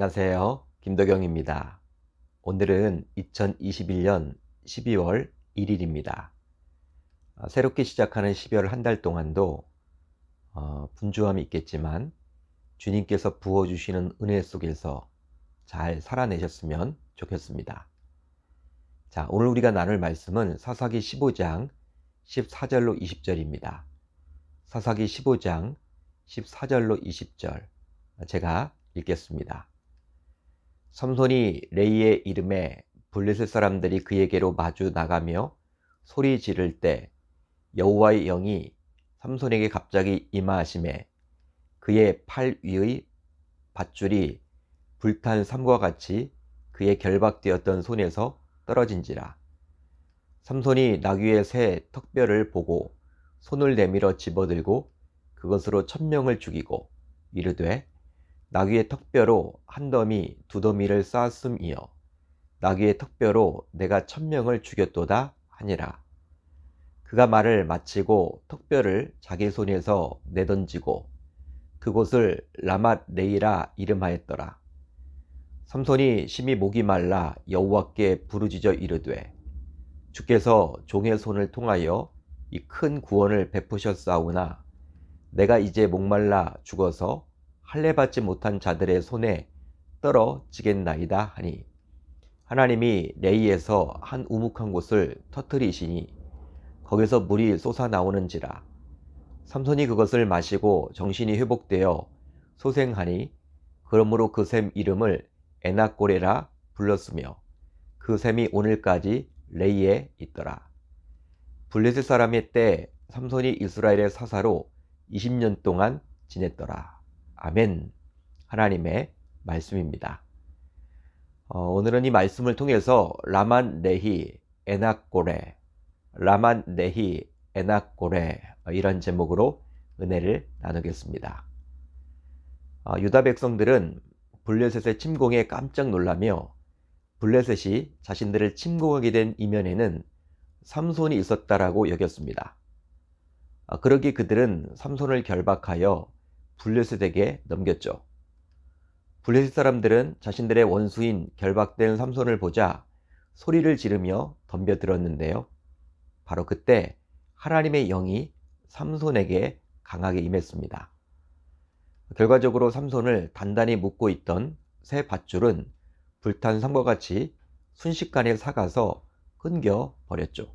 안녕하세요. 김덕영입니다. 오늘은 2021년 12월 1일입니다. 새롭게 시작하는 12월 한 달 동안도 분주함이 있겠지만 주님께서 부어주시는 은혜 속에서 잘 살아내셨으면 좋겠습니다. 자, 오늘 우리가 나눌 말씀은 사사기 15장 14절로 20절입니다. 사사기 15장 14절로 20절 제가 읽겠습니다. 삼손이 레이의 이름에 블레셋 사람들이 그에게로 마주 나가며 소리 지를 때 여호와의 영이 삼손에게 갑자기 임하심에 그의 팔 위의 밧줄이 불탄 삼과 같이 그의 결박되었던 손에서 떨어진지라. 삼손이 나귀의 새 턱뼈를 보고 손을 내밀어 집어들고 그것으로 1000명을 죽이고 이르되 나귀의 턱뼈로 한 더미 두 더미를 쌓았음이여 나귀의 턱뼈로 내가 1000명을 죽였도다 하니라. 그가 말을 마치고 턱뼈를 자기 손에서 내던지고 그곳을 라맛 레이라 이름하였더라. 삼손이 심히 목이 말라 여호와께 부르짖어 이르되 주께서 종의 손을 통하여 이 큰 구원을 베푸셨사오나 내가 이제 목말라 죽어서 할례받지 못한 자들의 손에 떨어지겠나이다 하니 하나님이 레이에서 한 우묵한 곳을 터뜨리시니 거기서 물이 솟아나오는지라. 삼손이 그것을 마시고 정신이 회복되어 소생하니 그러므로 그 샘 이름을 에낙고레라 불렀으며 그 샘이 오늘까지 레이에 있더라. 블레셋 사람의 때 삼손이 이스라엘의 사사로 20년 동안 지냈더라. 아멘. 하나님의 말씀입니다. 오늘은 이 말씀을 통해서 라만 레히 에낙고레 라만 레히 에낙고레 이런 제목으로 은혜를 나누겠습니다. 유다 백성들은 블레셋의 침공에 깜짝 놀라며 블레셋이 자신들을 침공하게 된 이면에는 삼손이 있었다라고 여겼습니다. 그러기에 그들은 삼손을 결박하여 블레셋에게 넘겼죠. 블레셋 사람들은 자신들의 원수인 결박된 삼손을 보자 소리를 지르며 덤벼들었는데요. 바로 그때 하나님의 영이 삼손에게 강하게 임했습니다. 결과적으로 삼손을 단단히 묶고 있던 새 밧줄은 불탄 삼과 같이 순식간에 삭아서 끊겨 버렸죠.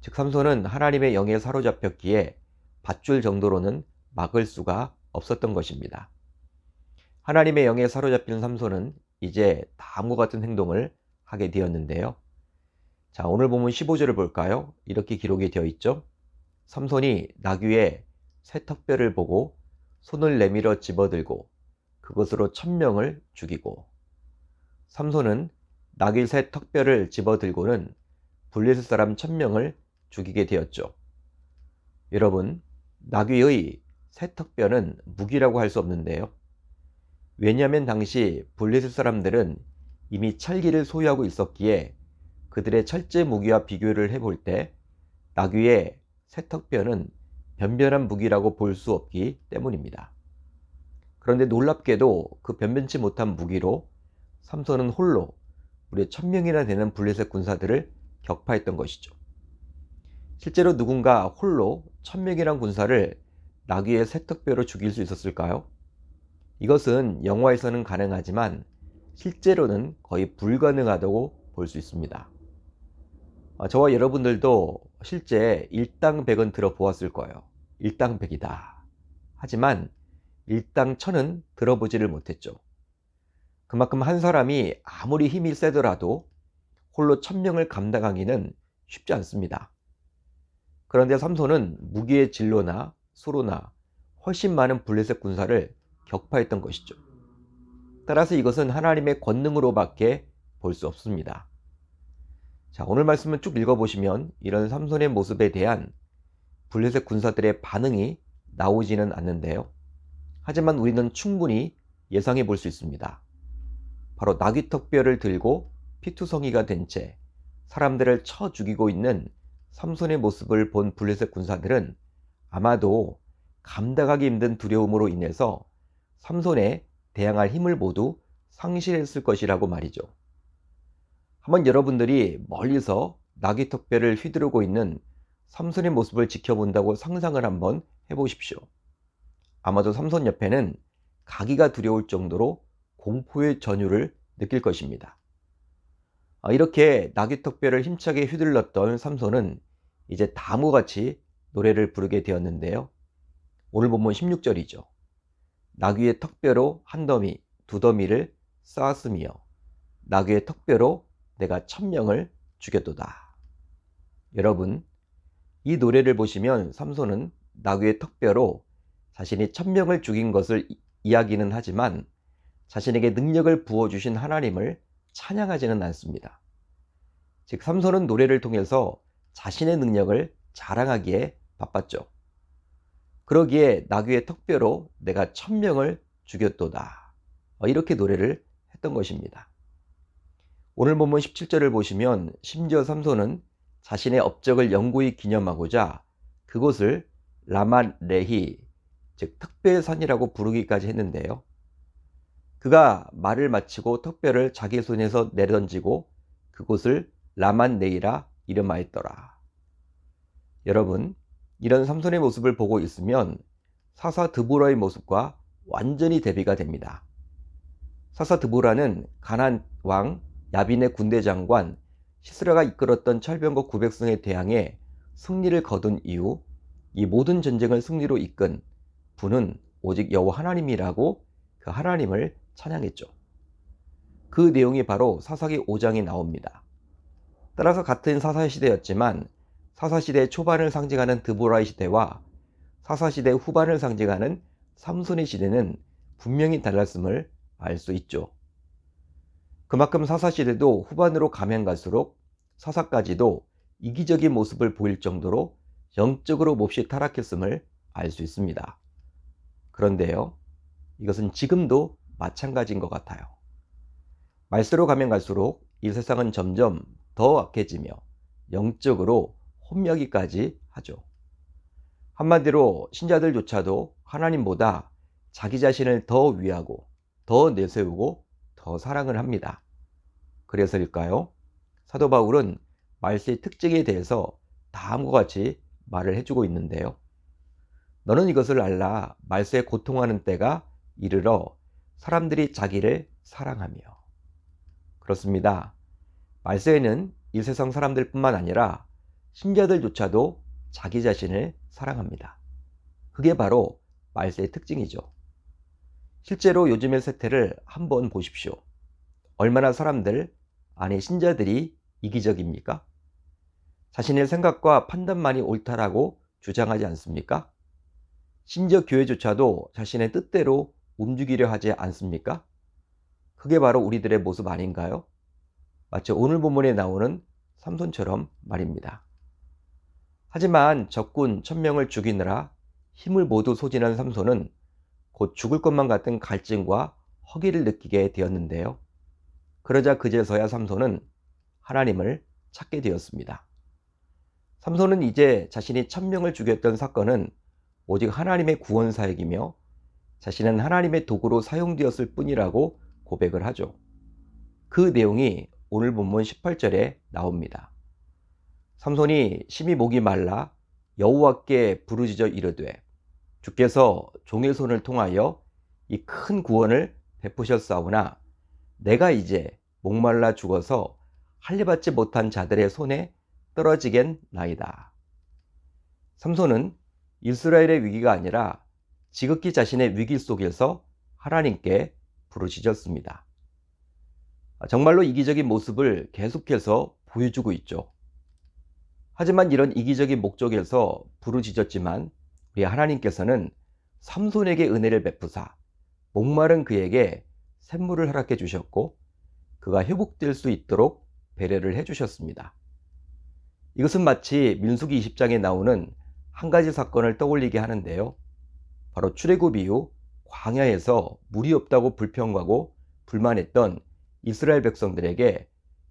즉 삼손은 하나님의 영에 사로잡혔기에 밧줄 정도로는 막을 수가 없었던 것입니다. 하나님의 영에 사로잡힌 삼손은 이제 다음과 같은 행동을 하게 되었는데요. 자, 오늘 본문 15절을 볼까요? 이렇게 기록이 되어 있죠. 삼손이 나귀의 새 턱뼈를 보고 손을 내밀어 집어들고 그것으로 1000명을 죽이고. 삼손은 나귀 새 턱뼈를 집어들고는 블레셋 사람 1000명을 죽이게 되었죠. 여러분, 나귀의 새 턱뼈는 무기라고 할 수 없는데요. 왜냐하면 당시 블레셋 사람들은 이미 철기를 소유하고 있었기에 그들의 철제 무기와 비교를 해볼 때 나귀의 새 턱뼈는 변변한 무기라고 볼 수 없기 때문입니다. 그런데 놀랍게도 그 변변치 못한 무기로 삼손은 홀로 무려 1000명이나 되는 블레셋 군사들을 격파했던 것이죠. 실제로 누군가 홀로 1000명이란 군사를 나귀의 새 턱뼈로 죽일 수 있었을까요? 이것은 영화에서는 가능하지만 실제로는 거의 불가능하다고 볼 수 있습니다. 저와 여러분들도 실제 일당백은 들어보았을 거예요. 일당백이다. 하지만 일당천은 들어보지를 못했죠. 그만큼 한 사람이 아무리 힘이 세더라도 홀로 1000명을 감당하기는 쉽지 않습니다. 그런데 삼손은 무기의 진로나 수로나 훨씬 많은 블레셋 군사를 격파했던 것이죠. 따라서 이것은 하나님의 권능으로밖에 볼 수 없습니다. 자, 오늘 말씀을 쭉 읽어보시면 이런 삼손의 모습에 대한 블레셋 군사들의 반응이 나오지는 않는데요. 하지만 우리는 충분히 예상해 볼 수 있습니다. 바로 나귀 턱뼈를 들고 피투성이가 된 채 사람들을 쳐 죽이고 있는 삼손의 모습을 본 블레셋 군사들은 아마도 감당하기 힘든 두려움으로 인해서 삼손에 대항할 힘을 모두 상실했을 것이라고 말이죠. 한번 여러분들이 멀리서 나귀턱뼈를 휘두르고 있는 삼손의 모습을 지켜본다고 상상을 한번 해보십시오. 아마도 삼손 옆에는 가기가 두려울 정도로 공포의 전율을 느낄 것입니다. 이렇게 나귀턱뼈를 힘차게 휘둘렀던 삼손은 이제 다음과 같이 노래를 부르게 되었는데요. 오늘 본문 16절이죠. 나귀의 턱뼈로 한 더미, 두 더미를 쌓았으며 나귀의 턱뼈로 내가 1000명을 죽였도다. 여러분, 이 노래를 보시면 삼손은 나귀의 턱뼈로 자신이 1000명을 죽인 것을 이야기는 하지만 자신에게 능력을 부어주신 하나님을 찬양하지는 않습니다. 즉 삼손은 노래를 통해서 자신의 능력을 자랑하기에 바빴죠. 그러기에 나귀의 턱뼈로 내가 1000명을 죽였도다. 이렇게 노래를 했던 것입니다. 오늘 본문 17절을 보시면 심지어 삼손은 자신의 업적을 영구히 기념하고자 그곳을 라만 레히, 즉 턱뼈의 산이라고 부르기까지 했는데요. 그가 말을 마치고 턱뼈를 자기 손에서 내던지고 그곳을 라만 레히라 이름하였더라. 여러분, 이런 삼손의 모습을 보고 있으면 사사 드보라의 모습과 완전히 대비가 됩니다. 사사 드보라는 가나안 왕 야빈의 군대 장관 시스라가 이끌었던 철병거 900승에 대항해 승리를 거둔 이후 이 모든 전쟁을 승리로 이끈 분은 오직 여호와 하나님이라고 그 하나님을 찬양했죠. 그 내용이 바로 사사기 5장에 나옵니다. 따라서 같은 사사시대였지만 사사시대 초반을 상징하는 드보라의 시대와 사사시대 후반을 상징하는 삼손의 시대는 분명히 달랐음을 알 수 있죠. 그만큼 사사시대도 후반으로 가면 갈수록 사사까지도 이기적인 모습을 보일 정도로 영적으로 몹시 타락했음을 알 수 있습니다. 그런데요, 이것은 지금도 마찬가지인 것 같아요. 말세로 가면 갈수록 이 세상은 점점 더 악해지며 영적으로 혼미하기까지 하죠. 한마디로 신자들조차도 하나님보다 자기 자신을 더 위하고 더 내세우고 더 사랑을 합니다. 그래서일까요? 사도 바울은 말세의 특징에 대해서 다음과 같이 말을 해주고 있는데요. 너는 이것을 알라. 말세에 고통하는 때가 이르러 사람들이 자기를 사랑하며. 그렇습니다. 말세에는 이 세상 사람들뿐만 아니라 신자들조차도 자기 자신을 사랑합니다. 그게 바로 말세의 특징이죠. 실제로 요즘의 세태를 한번 보십시오. 얼마나 사람들, 아니 신자들이 이기적입니까? 자신의 생각과 판단만이 옳다라고 주장하지 않습니까? 심지어 교회조차도 자신의 뜻대로 움직이려 하지 않습니까? 그게 바로 우리들의 모습 아닌가요? 마치 오늘 본문에 나오는 삼손처럼 말입니다. 하지만 적군 1000명을 죽이느라 힘을 모두 소진한 삼손은 곧 죽을 것만 같은 갈증과 허기를 느끼게 되었는데요. 그러자 그제서야 삼손은 하나님을 찾게 되었습니다. 삼손은 이제 자신이 1000명을 죽였던 사건은 오직 하나님의 구원 사역이며 자신은 하나님의 도구로 사용되었을 뿐이라고 고백을 하죠. 그 내용이 오늘 본문 18절에 나옵니다. 삼손이 심히 목이 말라 여호와께 부르짖어 이르되 주께서 종의 손을 통하여 이 큰 구원을 베푸셨사오나 내가 이제 목말라 죽어서 할례받지 못한 자들의 손에 떨어지겠나이다. 삼손은 이스라엘의 위기가 아니라 지극히 자신의 위기 속에서 하나님께 부르짖었습니다. 정말로 이기적인 모습을 계속해서 보여주고 있죠. 하지만 이런 이기적인 목적에서 부르짖었지만 우리 하나님께서는 삼손에게 은혜를 베푸사 목마른 그에게 샘물을 허락해 주셨고 그가 회복될 수 있도록 배려를 해 주셨습니다. 이것은 마치 민수기 20장에 나오는 한 가지 사건을 떠올리게 하는데요. 바로 출애굽 이후 광야에서 물이 없다고 불평하고 불만했던 이스라엘 백성들에게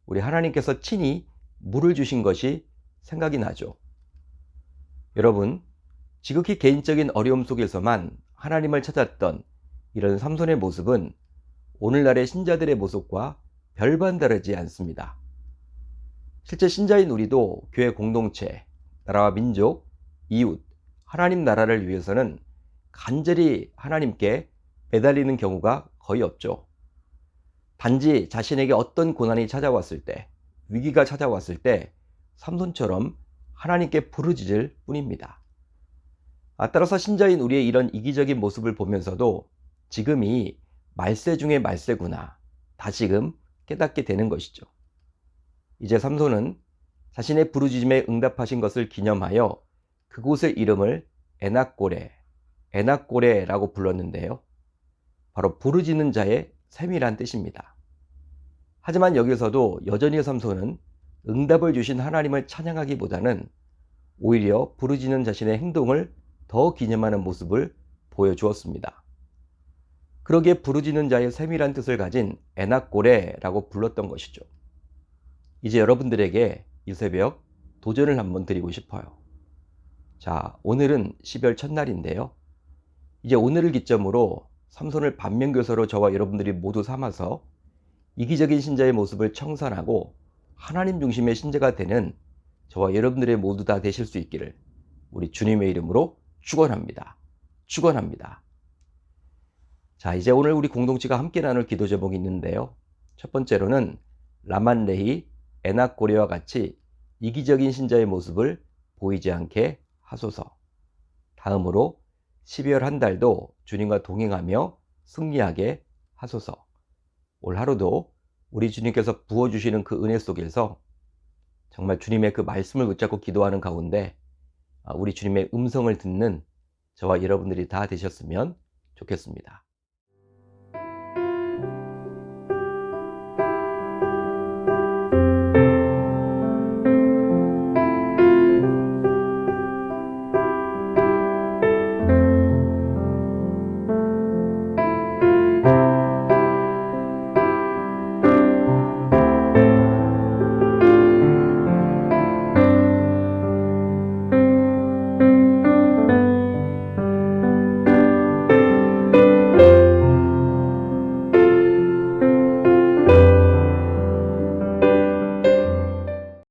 우리 하나님께서 친히 물을 주신 것이 생각이 나죠. 여러분, 지극히 개인적인 어려움 속에서만 하나님을 찾았던 이런 삼손의 모습은 오늘날의 신자들의 모습과 별반 다르지 않습니다. 실제 신자인 우리도 교회 공동체, 나라와 민족, 이웃, 하나님 나라를 위해서는 간절히 하나님께 매달리는 경우가 거의 없죠. 단지 자신에게 어떤 고난이 찾아왔을 때, 위기가 찾아왔을 때 삼손처럼 하나님께 부르짖을 뿐입니다. 따라서 신자인 우리의 이런 이기적인 모습을 보면서도 지금이 말세 중의 말세구나 다시금 깨닫게 되는 것이죠. 이제 삼손은 자신의 부르짖음에 응답하신 것을 기념하여 그곳의 이름을 에낙고레라고 불렀는데요. 바로 부르짖는 자의 셈이란 뜻입니다. 하지만 여기서도 여전히 삼손은 응답을 주신 하나님을 찬양하기보다는 오히려 부르짖는 자신의 행동을 더 기념하는 모습을 보여주었습니다. 그러기에 부르짖는 자의 셈이란 뜻을 가진 에낙고레라고 불렀던 것이죠. 이제 여러분들에게 이 새벽 도전을 한번 드리고 싶어요. 자, 오늘은 12월 첫날인데요. 이제 오늘을 기점으로 삼손을 반면교사로 저와 여러분들이 모두 삼아서 이기적인 신자의 모습을 청산하고 하나님 중심의 신자가 되는 저와 여러분들의 모두 다 되실 수 있기를 우리 주님의 이름으로 축원합니다. 축원합니다. 자, 이제 오늘 우리 공동체가 함께 나눌 기도 제목이 있는데요. 첫 번째로는 라만레히 에낙고레와 같이 이기적인 신자의 모습을 보이지 않게 하소서. 다음으로 12월 한 달도 주님과 동행하며 승리하게 하소서. 올 하루도 우리 주님께서 부어주시는 그 은혜 속에서 정말 주님의 그 말씀을 붙잡고 기도하는 가운데 우리 주님의 음성을 듣는 저와 여러분들이 다 되셨으면 좋겠습니다.